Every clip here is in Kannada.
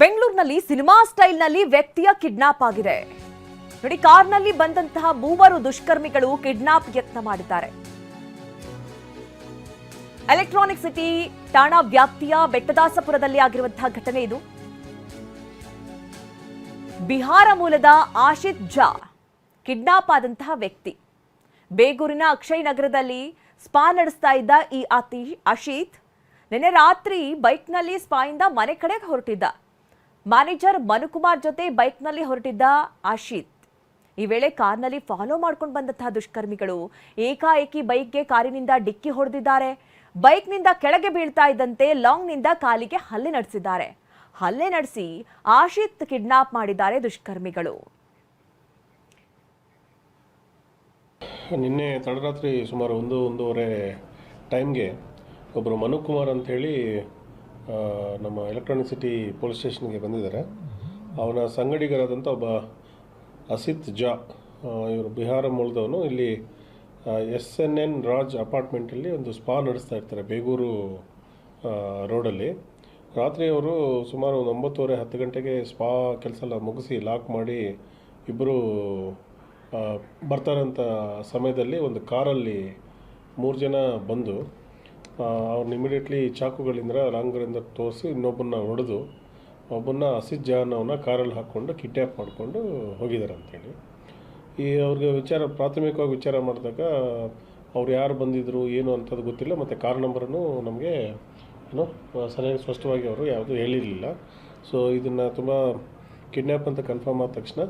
ಬೆಂಗಳೂರಿನಲ್ಲಿ ಸಿನಿಮಾ ಸ್ಟೈಲ್ನಲ್ಲಿ ವ್ಯಕ್ತಿಯ ಕಿಡ್ನಾಪ್ ಆಗಿದೆ. ನೋಡಿ, ಕಾರ್ನಲ್ಲಿ ಬಂದಂತಹ ಮೂವರು ದುಷ್ಕರ್ಮಿಗಳು ಕಿಡ್ನಾಪ್ ಯತ್ನ ಮಾಡಿದ್ದಾರೆ. ಎಲೆಕ್ಟ್ರಾನಿಕ್ ಸಿಟಿ ಠಾಣಾ ವ್ಯಾಪ್ತಿಯ ಬೆಟ್ಟದಾಸಪುರದಲ್ಲಿ ಆಗಿರುವಂತಹ ಘಟನೆ ಇದು. ಬಿಹಾರ ಮೂಲದ ಆಶಿತ್ ಜಾ ಕಿಡ್ನಾಪ್ ಆದಂತಹ ವ್ಯಕ್ತಿ. ಬೇಗೂರಿನ ಅಕ್ಷಯ್ ನಗರದಲ್ಲಿ ಸ್ಪಾ ನಡೆಸ್ತಾ ಇದ್ದ ಈ ಅಶೀತ್ ನಿನ್ನೆ ರಾತ್ರಿ ಬೈಕ್ನಲ್ಲಿ ಸ್ಪಾಯಿಂದ ಮನೆ ಕಡೆಗೆ ಹೊರಟಿದ್ದ. ಮ್ಯಾನೇಜರ್ ಮನುಕುಮಾರ್ ಜೊತೆ ಬೈಕ್ನಲ್ಲಿ ಹೊರಟಿದ್ದ ಆಶೀತ್ ಈ ವೇಳೆ ಕಾರ್ನಲ್ಲಿ ಫಾಲೋ ಮಾಡ್ಕೊಂಡು ಬಂದಂತಹ ದುಷ್ಕರ್ಮಿಗಳು ಏಕಾಏಕಿ ಬೈಕ್ಗೆ ಕಾರಿನಿಂದ ಡಿಕ್ಕಿ ಹೊಡೆದಿದ್ದಾರೆ. ಬೈಕ್ನಿಂದ ಕೆಳಗೆ ಬೀಳ್ತಾ ಇದ್ದಂತೆ ಲಾಂಗ್ನಿಂದ ಕಾಲಿಗೆ ಹಲ್ಲೆ ನಡೆಸಿದ್ದಾರೆ. ಹಲ್ಲೆ ನಡೆಸಿ ಆಶೀತ್ ಕಿಡ್ನಾಪ್ ಮಾಡಿದ್ದಾರೆ ದುಷ್ಕರ್ಮಿಗಳು. ನಿನ್ನೆ ತಡರಾತ್ರಿ ಸುಮಾರು 1-1:30 ಟೈಮ್ಗೆ ಒಬ್ಬರು ಮನುಕುಮಾರ್ ಅಂಥೇಳಿ ನಮ್ಮ ಎಲೆಕ್ಟ್ರಾನಿಕ್ ಸಿಟಿ ಪೊಲೀಸ್ ಸ್ಟೇಷನ್ಗೆ ಬಂದಿದ್ದಾರೆ. ಅವನ ಸಂಗಡಿಗರಾದಂಥ ಒಬ್ಬ ಅಸಿತ್ ಜಾ, ಇವರು ಬಿಹಾರ ಮೂಲದವನು. ಇಲ್ಲಿ SNN ರಾಜ್ ಅಪಾರ್ಟ್ಮೆಂಟಲ್ಲಿ ಒಂದು ಸ್ಪಾ ನಡೆಸ್ತಾ ಇರ್ತಾರೆ ಬೇಗೂರು ರೋಡಲ್ಲಿ. ರಾತ್ರಿ ಅವರು ಸುಮಾರು 9:30-10 ಗಂಟೆಗೆ ಸ್ಪಾ ಕೆಲಸ ಎಲ್ಲ ಮುಗಿಸಿ ಲಾಕ್ ಮಾಡಿ ಇಬ್ಬರು ಬರ್ತಾರಂಥ ಸಮಯದಲ್ಲಿ ಒಂದು ಕಾರಲ್ಲಿ 3 ಜನ ಬಂದು ಅವ್ರನ್ನ ಇಮಿಡಿಯೇಟ್ಲಿ ಚಾಕುಗಳಿಂದ ಲಾಂಗರಿಂದ ತೋರಿಸಿ ಇನ್ನೊಬ್ಬನ್ನ ಹೊಡೆದು ಒಬ್ಬನ್ನ ಅಸಿತ್ ಜಾನವನ್ನ ಕಾರಲ್ಲಿ ಹಾಕ್ಕೊಂಡು ಕಿಡ್ನ್ಯಾಪ್ ಮಾಡಿಕೊಂಡು ಹೋಗಿದ್ದಾರೆ ಅಂಥೇಳಿ. ಅವ್ರಿಗೆ ಪ್ರಾಥಮಿಕವಾಗಿ ವಿಚಾರ ಮಾಡಿದಾಗ ಅವ್ರು ಯಾರು ಬಂದಿದ್ದರು ಏನು ಅಂಥದ್ದು ಗೊತ್ತಿಲ್ಲ. ಮತ್ತು ಕಾರ್ ನಂಬರನ್ನು ನಮಗೆ ಸರಿಯಾಗಿ ಸ್ಪಷ್ಟವಾಗಿ ಅವರು ಯಾವುದೂ ಹೇಳಿರಲಿಲ್ಲ. ಸೊ ಇದನ್ನು ತುಂಬ ಕಿಡ್ನ್ಯಾಪ್ ಅಂತ ಕನ್ಫರ್ಮ್ ಆದ ತಕ್ಷಣ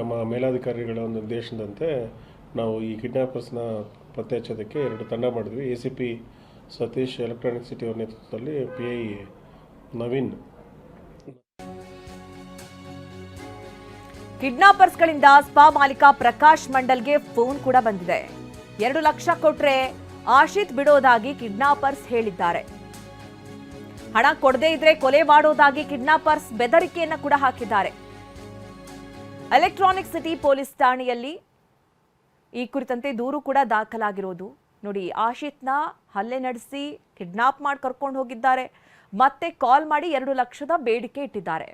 ನಮ್ಮ ಮೇಲಾಧಿಕಾರಿಗಳ ಒಂದು ನಿರ್ದೇಶನದಂತೆ ನಾವು ಈ ಕಿಡ್ನ್ಯಾಪರ್ಸ್ನ ಪತ್ತೆ ಹಚ್ಚೋದಕ್ಕೆ 2 ತಂಡ ಮಾಡಿದ್ವಿ. ACP ಸತೀಶ್, ಎಲೆಕ್ಟ್ರಾನಿಕ್ ಸಿಟಿ ಅವರ ನೇತೃತ್ವದಲ್ಲಿ PI ನವೀನ್. ಕಿಡ್ನಾಪರ್ಸ್ಗಳಿಂದ ಸ್ಪಾ ಮಾಲೀಕ ಪ್ರಕಾಶ್ ಮಂಡಲ್ಗೆ ಫೋನ್ ಕೂಡ ಬಂದಿದೆ. 2 ಲಕ್ಷ ಕೊಟ್ರೆ ಆಶೀತ್ ಬಿಡೋದಾಗಿ ಕಿಡ್ನಾಪರ್ಸ್ ಹೇಳಿದ್ದಾರೆ. ಹಣ ಕೊಡದೇ ಇದ್ರೆ ಕೊಲೆ ಮಾಡೋದಾಗಿ ಕಿಡ್ನಾಪರ್ಸ್ ಬೆದರಿಕೆಯನ್ನ ಕೂಡ ಹಾಕಿದ್ದಾರೆ. ಎಲೆಕ್ಟ್ರಾನಿಕ್ ಸಿಟಿ ಪೊಲೀಸ್ ಠಾಣೆಯಲ್ಲಿ ಈ ಕುರಿತಂತೆ ದೂರು ಕೂಡ ದಾಖಲಾಗಿರೋದು. ನೋಡಿ, ಆಶೀತ್ನ ಹಲ್ಲೆ ನಡೆಸಿ ಕಿಡ್ನಾಪ್ ಮಾಡಿ ಕರ್ಕೊಂಡು ಹೋಗಿದ್ದಾರೆ. ಮತ್ತೆ ಕಾಲ್ ಮಾಡಿ 2 ಲಕ್ಷದ ಬೇಡಿಕೆ ಇಟ್ಟಿದ್ದಾರೆ.